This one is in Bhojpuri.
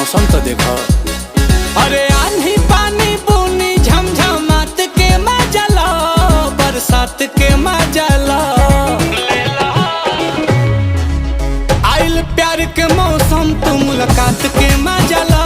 मौसम तो देखो। अरे आंधी पानी बूनी झमझमात के मजा लो, बरसात के मजा लो। आइल प्यार के मौसम तू मुलाकात के मजा लो।